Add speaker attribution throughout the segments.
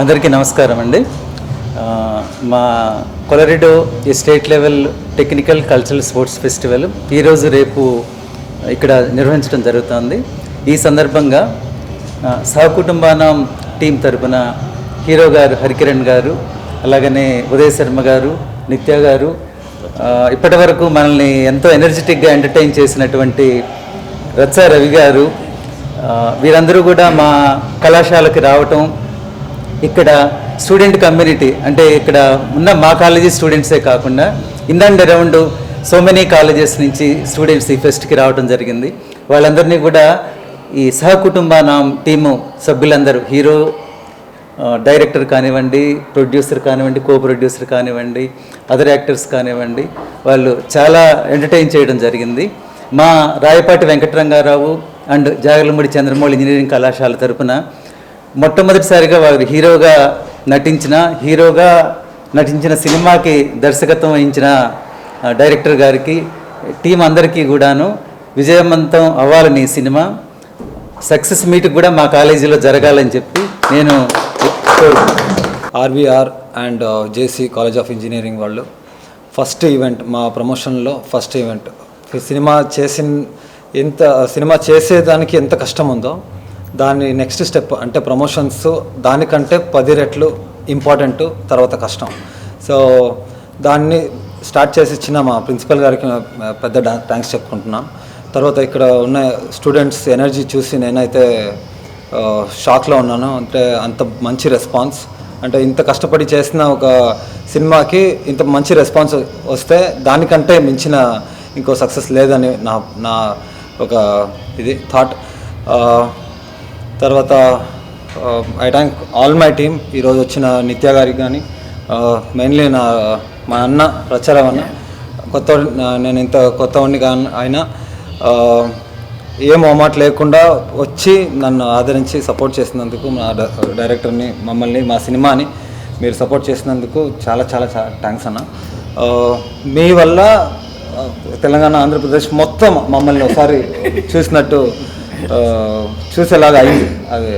Speaker 1: అందరికీ నమస్కారం అండి. మా Colorado state level technical cultural sports festival ఈరోజు రేపు ఇక్కడ నిర్వహించడం జరుగుతుంది. ఈ సందర్భంగా సహకుటుంబానం టీం తరపున హీరో గారు హరికిరణ్ గారు, అలాగనే ఉదయ్ శర్మ గారు, నిత్య గారు, ఇప్పటి వరకు మనల్ని ఎంతో ఎనర్జెటిక్గా ఎంటర్టైన్ చేసినటువంటి రచ్చ రవి గారు, వీరందరూ కూడా మా కళాశాలకి రావటం, ఇక్కడ స్టూడెంట్ కమ్యూనిటీ అంటే ఇక్కడ ఉన్న మా కాలేజీ స్టూడెంట్సే కాకుండా in and around so many colleges నుంచి స్టూడెంట్స్ ఈ ఫెస్ట్కి రావడం జరిగింది. వాళ్ళందరినీ కూడా ఈ సహకుటుంబానం టీము సభ్యులందరూ, హీరో డైరెక్టర్ కానివ్వండి, ప్రొడ్యూసర్ కానివ్వండి, కో ప్రొడ్యూసర్ కానివ్వండి, అదర్ యాక్టర్స్ కానివ్వండి, వాళ్ళు చాలా ఎంటర్టైన్ చేయడం జరిగింది. మా రాయపాటి వెంకటరంగారావు అండ్ జాగర్లమూడి చంద్రమౌళి ఇంజనీరింగ్ కళాశాల తరపున మొట్టమొదటిసారిగా వారు హీరోగా నటించిన సినిమాకి దర్శకత్వం వహించిన డైరెక్టర్ గారికి, టీం అందరికీ కూడాను విజయవంతం అవ్వాలని, సినిమా సక్సెస్ మీట్ కూడా మా కాలేజీలో జరగాలని చెప్పి నేను
Speaker 2: RVR and JC college of engineering వాళ్ళు ఫస్ట్ ఈవెంట్, మా ప్రమోషన్లో ఫస్ట్ ఈవెంట్. సినిమా చేసేదానికి ఎంత కష్టం ఉందో దాని నెక్స్ట్ స్టెప్ అంటే ప్రమోషన్స్ దానికంటే 10 రెట్లు ఇంపార్టెంట్, తర్వాత కష్టం. సో దాన్ని స్టార్ట్ చేసి ఇచ్చిన మా ప్రిన్సిపల్ గారికి పెద్ద థ్యాంక్స్ చెప్పుకుంటున్నాను. తర్వాత ఇక్కడ ఉన్న స్టూడెంట్స్ ఎనర్జీ చూసి నేనైతే షాక్లో ఉన్నాను. అంటే అంత మంచి రెస్పాన్స్, అంటే ఇంత కష్టపడి చేసిన ఒక సినిమాకి ఇంత మంచి రెస్పాన్స్ వస్తే దానికంటే మించిన ఇంకో సక్సెస్ లేదని నా ఒక ఇది థాట్. తర్వాత I thank all my team. ఈరోజు వచ్చిన నిత్య గారికి కానీ, మెయిన్లీ మా అన్న రచరావు అన్న, నేను ఇంత కొత్తవాడిని కానీ ఆయన ఏం మొహమాట లేకుండా వచ్చి నన్ను ఆదరించి సపోర్ట్ చేసినందుకు, మా డైరెక్టర్ని, మమ్మల్ని, మా సినిమాని మీరు సపోర్ట్ చేసినందుకు చాలా చాలా థ్యాంక్స్ అన్న. మీ వల్ల తెలంగాణ, ఆంధ్రప్రదేశ్ మొత్తం మమ్మల్ని ఒకసారి చూసేలాగా అయింది. అదే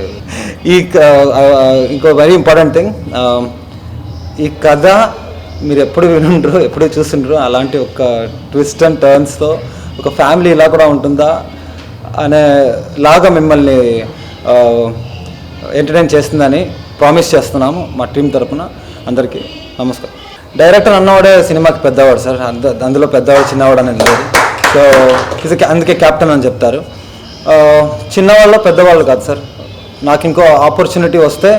Speaker 2: ఇంకో వెరీ ఇంపార్టెంట్ థింగ్, ఈ కథ మీరు ఎప్పుడు వినుండ్రు, ఎప్పుడు చూసిండ్రు, అలాంటి ఒక ట్విస్ట్ అండ్ టర్న్స్తో ఒక ఫ్యామిలీ ఇలా కూడా ఉంటుందా అనేలాగా మిమ్మల్ని ఎంటర్టైన్ చేస్తుందని ప్రామిస్ చేస్తున్నాము మా టీం తరఫున. అందరికీ నమస్కారం. డైరెక్టర్ అన్నవాడే సినిమాకి పెద్దవాడు సార్, అందులో పెద్దవాడు చిన్నవాడు అనేది లేదు. సో అందుకే క్యాప్టెన్ అని చెప్తారు. చిన్నవాళ్ళు పెద్దవాళ్ళు కాదు సార్. నాకు ఇంకో ఆపర్చునిటీ వస్తే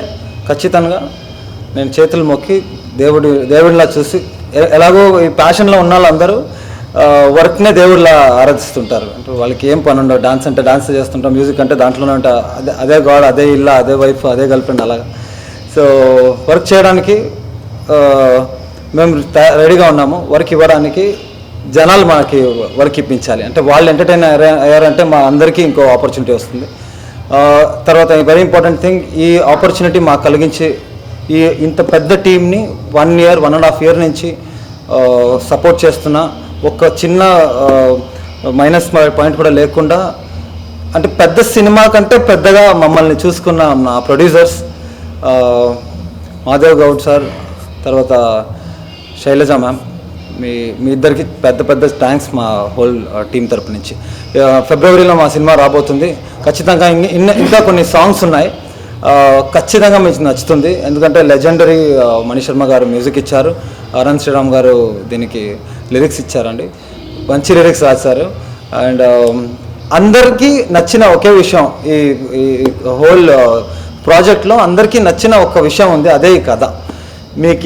Speaker 2: ఖచ్చితంగా నేను చేతులు మొక్కి దేవుడిలా చూసి, ఎలాగో ఈ ప్యాషన్లో ఉన్న వాళ్ళందరూ వర్క్నే దేవుడిలా ఆరాధిస్తుంటారు. అంటే వాళ్ళకి ఏం పని ఉండవు. డాన్స్ అంటే డాన్స్ చేస్తుంటాం, మ్యూజిక్ అంటే దాంట్లోనే ఉంటా, అదే గాడ్, అదే ఇల్లా, అదే వైఫ్, అదే గర్ల్ ఫ్రెండ్, అలాగా. సో వర్క్ చేయడానికి మేము రెడీగా ఉన్నాము. వర్క్ ఇవ్వడానికి జనాలు మనకి వర్క్ ఇప్పించాలి. అంటే వాళ్ళు ఎంటర్టైన్ అయ్యారంటే మా అందరికీ ఇంకో ఆపర్చునిటీ వస్తుంది. తర్వాత వెరీ ఇంపార్టెంట్ థింగ్, ఈ ఆపర్చునిటీ మాకు కలిగించి ఇంత పెద్ద టీంని 1 year 1.5 year నుంచి సపోర్ట్ చేస్తున్న, ఒక చిన్న మైనస్ పాయింట్ కూడా లేకుండా, అంటే పెద్ద సినిమా కంటే పెద్దగా మమ్మల్ని చూసుకున్న నా ప్రొడ్యూసర్స్ మాధవ్ గౌడ్ సార్, తర్వాత శైలజ మ్యామ్, మీ ఇద్దరికి పెద్ద థ్యాంక్స్ మా హోల్ టీం తరపు నుంచి. ఫిబ్రవరిలో మా సినిమా రాబోతుంది. ఖచ్చితంగా ఇంకా కొన్ని సాంగ్స్ ఉన్నాయి, ఖచ్చితంగా మీకు నచ్చుతుంది. ఎందుకంటే లెజెండరీ మణిశర్మ గారు మ్యూజిక్ ఇచ్చారు, అరుణ్ శ్రీరామ్ గారు దీనికి లిరిక్స్ ఇచ్చారండి, మంచి లిరిక్స్ రాశారు. అండ్ అందరికీ నచ్చిన ఒకే విషయం, ఈ హోల్ ప్రాజెక్ట్లో అందరికీ నచ్చిన ఒక విషయం ఉంది, అదే ఈ కథ. మీకు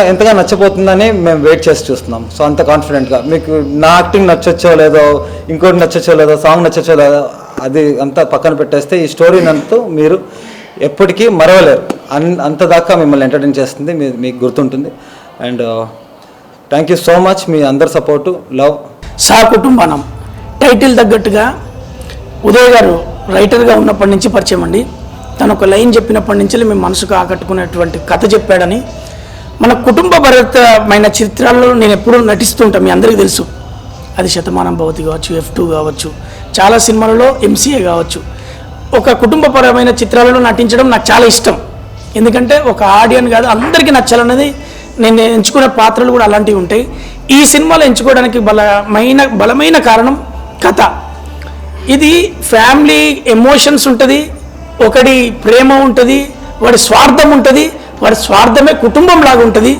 Speaker 2: ఎంతగా నచ్చబోతుందని మేము వెయిట్ చేసి చూస్తున్నాం. సో అంత కాన్ఫిడెంట్గా మీకు నా యాక్టింగ్ నచ్చొచ్చో లేదో, ఇంకోటి నచ్చొచ్చో లేదో, సాంగ్ నచ్చొచ్చో లేదో, అది అంతా పక్కన పెట్టేస్తే ఈ స్టోరీ నంతా మీరు ఎప్పటికీ మరవలేరు. అంత దాకా మిమ్మల్ని ఎంటర్టైన్ చేస్తుంది, మీకు గుర్తుంటుంది. And thank you so much, మీ అందరి సపోర్టు, లవ్.
Speaker 3: సహకుటుంబానం టైటిల్ తగ్గట్టుగా ఉదయ్ గారు రైటర్గా ఉన్నప్పటి నుంచి పరిచయం అండి. తను ఒక లైన్ చెప్పినప్పటి నుంచి మేము మనసుకు ఆకట్టుకునేటువంటి కథ చెప్పాడని. మన కుటుంబపరమైన చిత్రాల్లో నేను ఎప్పుడూ నటిస్తూ ఉంటాను, మీ అందరికీ తెలుసు. అది శతమానం భవతి కావచ్చు, F2 కావచ్చు, చాలా సినిమాలలో MCA కావచ్చు. ఒక కుటుంబపరమైన చిత్రాలలో నటించడం నాకు చాలా ఇష్టం. ఎందుకంటే ఒక ఆడియన్ కాదు అందరికీ నచ్చాలన్నది నేను ఎంచుకునే పాత్రలు కూడా అలాంటివి ఉంటాయి. ఈ సినిమాలో ఎంచుకోవడానికి బలమైన కారణం కథ. ఇది ఫ్యామిలీ ఎమోషన్స్ ఉంటుంది, ఒకటి ప్రేమ ఉంటుంది, వాడి స్వార్థం ఉంటుంది, వాడి స్వార్థమే కుటుంబం లాగా ఉంటుంది.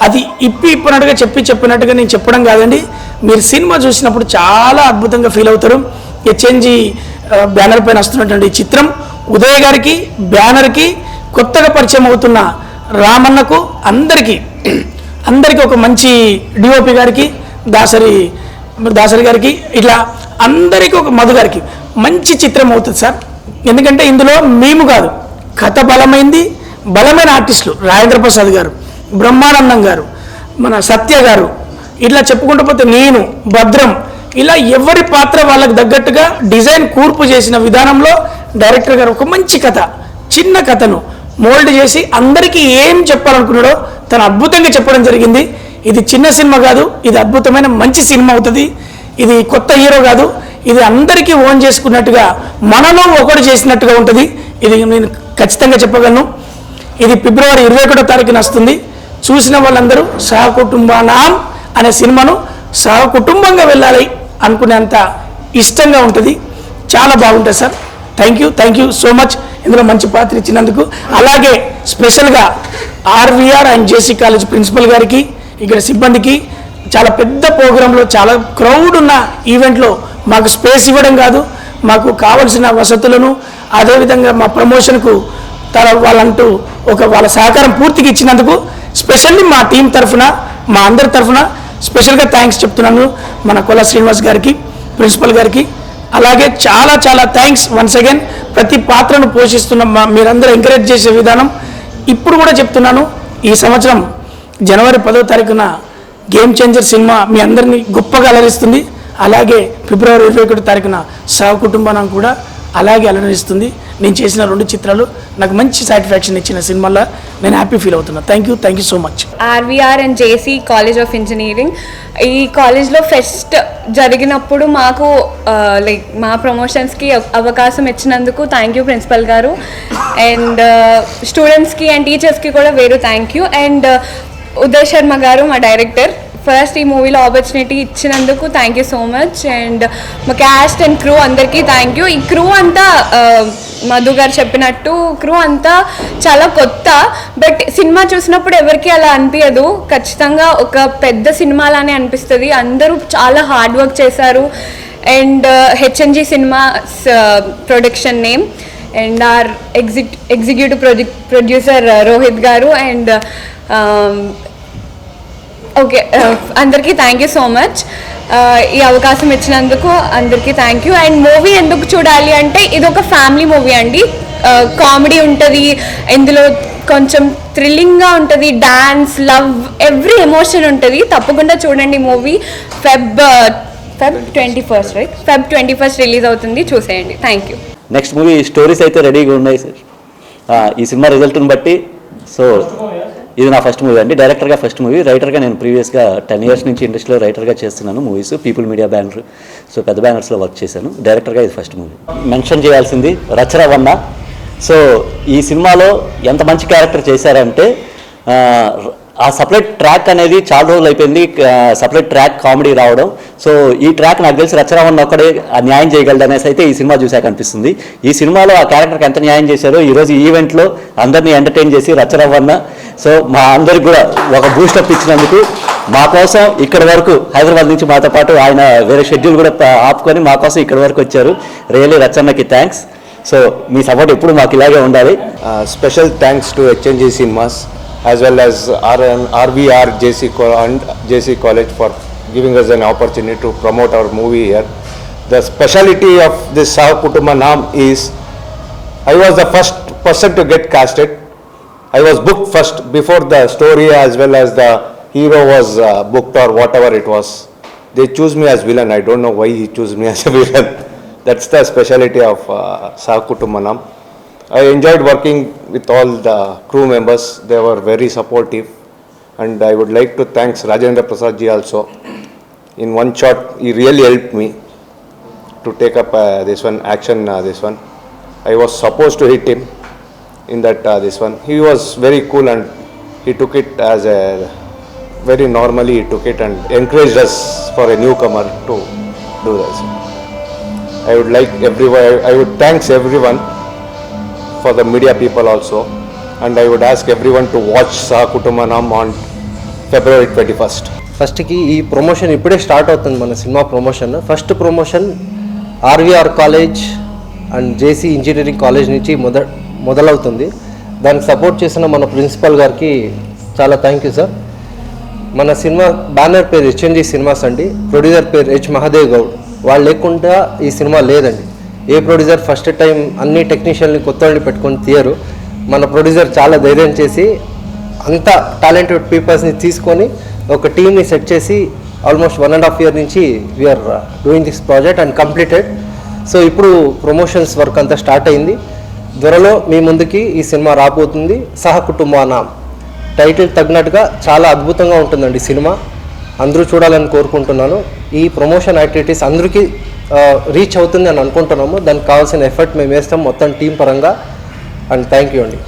Speaker 3: అది ఇప్పినట్టుగా చెప్పినట్టుగా నేను చెప్పడం కాదండి, మీరు సినిమా చూసినప్పుడు చాలా అద్భుతంగా ఫీల్ అవుతారు. హెచ్ఎన్జి బ్యానర్ పైన వస్తున్నటువంటి ఈ చిత్రం ఉదయ్ గారికి, బ్యానర్కి, కొత్తగా పరిచయం అవుతున్న రామన్నకు, అందరికీ ఒక మంచి డిఓపి గారికి, దాసరి గారికి, ఇట్లా అందరికీ, ఒక మధు గారికి మంచి చిత్రం అవుతుంది సార్. ఎందుకంటే ఇందులో మేము కాదు, కథ బలమైన ఆర్టిస్టులు రాజేంద్ర ప్రసాద్ గారు, బ్రహ్మానందం గారు, మన సత్య గారు, ఇట్లా చెప్పుకుంటూ పోతే నేను, భద్రం, ఇలా ఎవరి పాత్ర వాళ్ళకి తగ్గట్టుగా డిజైన్ కూర్పు చేసిన విధానంలో డైరెక్టర్ గారు ఒక మంచి కథ, చిన్న కథను మోల్డ్ చేసి అందరికీ ఏం చెప్పాలనుకున్నాడో తను అద్భుతంగా చెప్పడం జరిగింది. ఇది చిన్న సినిమా కాదు, ఇది అద్భుతమైన మంచి సినిమా అవుతుంది. ఇది కొత్త హీరో కాదు, ఇది అందరికీ ఓన్ చేసుకున్నట్టుగా, మనలో ఒకటి చేసినట్టుగా ఉంటుంది. ఇది నేను ఖచ్చితంగా చెప్పగలను. ఇది ఫిబ్రవరి 21వ తారీఖున వస్తుంది. చూసిన వాళ్ళందరూ సహకుటుంబానాం అనే సినిమాను సహకుటుంబంగా వెళ్ళాలి అనుకునేంత ఇష్టంగా ఉంటుంది. చాలా బాగుంటుంది sir. Thank you so much ఇందులో మంచి పాత్ర ఇచ్చినందుకు. అలాగే స్పెషల్గా RVR and JC college principal గారికి, ఇక్కడ సిబ్బందికి, చాలా పెద్ద ప్రోగ్రాంలో, చాలా క్రౌడ్ ఉన్న ఈవెంట్లో మాకు స్పేస్ ఇవ్వడం కాదు, మాకు కావలసిన వసతులను, అదేవిధంగా మా ప్రమోషన్కు వాళ్ళంటూ వాళ్ళ సహకారం పూర్తిగా ఇచ్చినందుకు స్పెషల్లీ మా టీం తరఫున, మా అందరి తరఫున స్పెషల్గా థ్యాంక్స్ చెప్తున్నాను. మన కొల శ్రీనివాస్ గారికి, ప్రిన్సిపల్ గారికి, అలాగే చాలా థ్యాంక్స్ వన్స్ అగైన్. ప్రతి పాత్రను పోషిస్తున్న మీరందరూ ఎంకరేజ్ చేసే విధానం. ఇప్పుడు కూడా చెప్తున్నాను, ఈ సంవత్సరం జనవరి 10వ తారీఖున గేమ్ చేంజర్ సినిమా మీ అందరినీ గొప్పగా అలరిస్తుంది. అలాగే ఫిబ్రవరి 21వ తారీఖున సహకుటుంబానం కూడా అలాగే అలరిస్తుంది. నేను చేసిన 2 చిత్రాలు నాకు మంచి సాటిస్ఫాక్షన్ ఇచ్చిన సినిమాల్లో నేను హ్యాపీ ఫీల్ అవుతున్నా. Thank you so much.
Speaker 4: RVR and JC college of engineering, ఈ కాలేజ్లో ఫెస్ట్ జరిగినప్పుడు మాకు లైక్ మా ప్రమోషన్స్కి అవకాశం ఇచ్చినందుకు థ్యాంక్ యూ ప్రిన్సిపల్ గారు. అండ్ స్టూడెంట్స్కి అండ్ టీచర్స్కి కూడా వేరు thank you. And Uday Sharma గారు మా డైరెక్టర్, ఫస్ట్ ఈ మూవీలో ఆపర్చునిటీ ఇచ్చినందుకు thank you so much. And మా క్యాస్ట్ అండ్ క్రూ అందరికీ థ్యాంక్ యూ. ఈ క్రూ అంతా మధు గారు చెప్పినట్టు క్రూ అంతా చాలా కొత్త, బట్ సినిమా చూసినప్పుడు ఎవరికి అలా అనిపించదు. ఖచ్చితంగా ఒక పెద్ద సినిమాలానే అనిపిస్తుంది. అందరూ చాలా హార్డ్ వర్క్ చేశారు. And HNG cinema production name, and are executive producer Rohit గారు. అండ్ ఓకే, అందరికీ థ్యాంక్ యూ సో మచ్. ఈ అవకాశం ఇచ్చినందుకు అందరికీ థ్యాంక్ యూ. అండ్ మూవీ ఎందుకు చూడాలి అంటే, ఇది ఒక ఫ్యామిలీ మూవీ అండి. కామెడీ ఉంటుంది ఇందులో, కొంచెం థ్రిల్లింగ్గా ఉంటుంది, డాన్స్, లవ్, ఎవ్రీ ఎమోషన్ ఉంటుంది. తప్పకుండా చూడండి movie. Feb 21st right, Feb 21st release అవుతుంది, చూసేయండి. Thank you.
Speaker 5: Next movie stories అయితే రెడీగా ఉన్నాయి సార్. ఈ సినిమా రిజల్ట్ని బట్టి, సో ఇది నా ఫస్ట్ మూవీ అండి, డైరెక్టర్గా ఫస్ట్ మూవీ. రైటర్గా నేను ప్రీవియస్గా 10 years నుంచి ఇండస్ట్రీలో రైటర్గా చేస్తున్నాను movies, people media banner, so పెద్ద బ్యానర్స్లో వర్క్ చేశాను. డైరెక్టర్గా ఇది ఫస్ట్ మూవీ. మెన్షన్ చేయాల్సింది రచరవన్న. సో ఈ సినిమాలో ఎంత మంచి క్యారెక్టర్ చేశారంటే, ఆ సపరేట్ ట్రాక్ అనేది చాలా రోజులు అయిపోయింది, సపరేట్ ట్రాక్ కామెడీ రావడం. సో ఈ ట్రాక్ నాకు తెలిసి రచరవన్న ఒక్కడే న్యాయం చేయగలడు అనేసి అయితే ఈ సినిమా చూశాక అనిపిస్తుంది. ఈ సినిమాలో ఆ క్యారెక్టర్కి ఎంత న్యాయం చేశారో ఈరోజు ఈవెంట్లో అందరినీ ఎంటర్టైన్ చేసి రచరవన్న, సో మా అందరికి కూడా ఒక బూస్టప్ ఇచ్చినందుకు, మా కోసం ఇక్కడి వరకు హైదరాబాద్ నుంచి మాతో పాటు ఆయన వేరే షెడ్యూల్ కూడా ఆపుకొని మా కోసం ఇక్కడి వరకు వచ్చారు. రియల్లీ రచన్నకి థ్యాంక్స్. సో మీ సపోర్ట్ ఎప్పుడు మాకు ఇలాగే ఉండాలి.
Speaker 6: Special thanks to HNG Cinemas as well as RVR JC College for giving us an opportunity to promote our movie here. The speciality of this Sahakutumbam is I was the first person to get casted. I was booked first before the story as well as the hero was booked or whatever it was. They choose me as villain. I don't know why he chose me as a villain. That's the speciality of Sahakutumbam. I enjoyed working with all the crew members. They were very supportive, and I would like to thank Rajendra Prasad ji also. In one shot, he really helped me to take up this one action. This one, I was supposed to hit him, in that this one. He was very cool and he took it as a very normally. He took it and encouraged us for a newcomer to do this. I would like everyone. I would thanks everyone for the media people also, and I would ask everyone to watch Sahakutumanam on February 21st.
Speaker 7: ఫస్ట్కి ఈ promotion ఇప్పుడే start అవుతుంది మన cinema promotion. First promotion RVR college and JC engineering college నుంచి మొదలవుతుంది. దానికి support చేసిన మన ప్రిన్సిపల్ గారికి చాలా థ్యాంక్ యూ సార్. మన సినిమా బ్యానర్ పేరు హెచ్ఎన్జి సినిమాస్ అండి, ప్రొడ్యూసర్ పేరు హెచ్ మహాదేవ్ గౌడ్. వాళ్ళు లేకుండా ఈ సినిమా లేదండి. ఏ ప్రొడ్యూసర్ ఫస్ట్ టైం అన్ని టెక్నీషియన్ని కొత్త వాళ్ళని పెట్టుకొని తీయరు. మన ప్రొడ్యూసర్ చాలా ధైర్యం చేసి అంత టాలెంటెడ్ పీపుల్స్ని తీసుకొని ఒక టీమ్ని సెట్ చేసి ఆల్మోస్ట్ 1.5 year నుంచి we're doing this project and completed. So ఇప్పుడు ప్రమోషన్స్ వర్క్ అంతా స్టార్ట్ అయింది. త్వరలో మీ ముందుకి ఈ సినిమా రాబోతుంది. సహకుటుంబానాం టైటిల్ తగినట్టుగా చాలా అద్భుతంగా ఉంటుందండి సినిమా. అందరూ చూడాలని కోరుకుంటున్నాను. ఈ ప్రమోషన్ యాక్టివిటీస్ అందరికీ రీచ్ అవుతుంది అని అనుకుంటున్నాము. దానికి కావాల్సిన ఎఫర్ట్ మేము వేస్తాం మొత్తం టీం పరంగా. అండ్ థ్యాంక్ యూ అండి.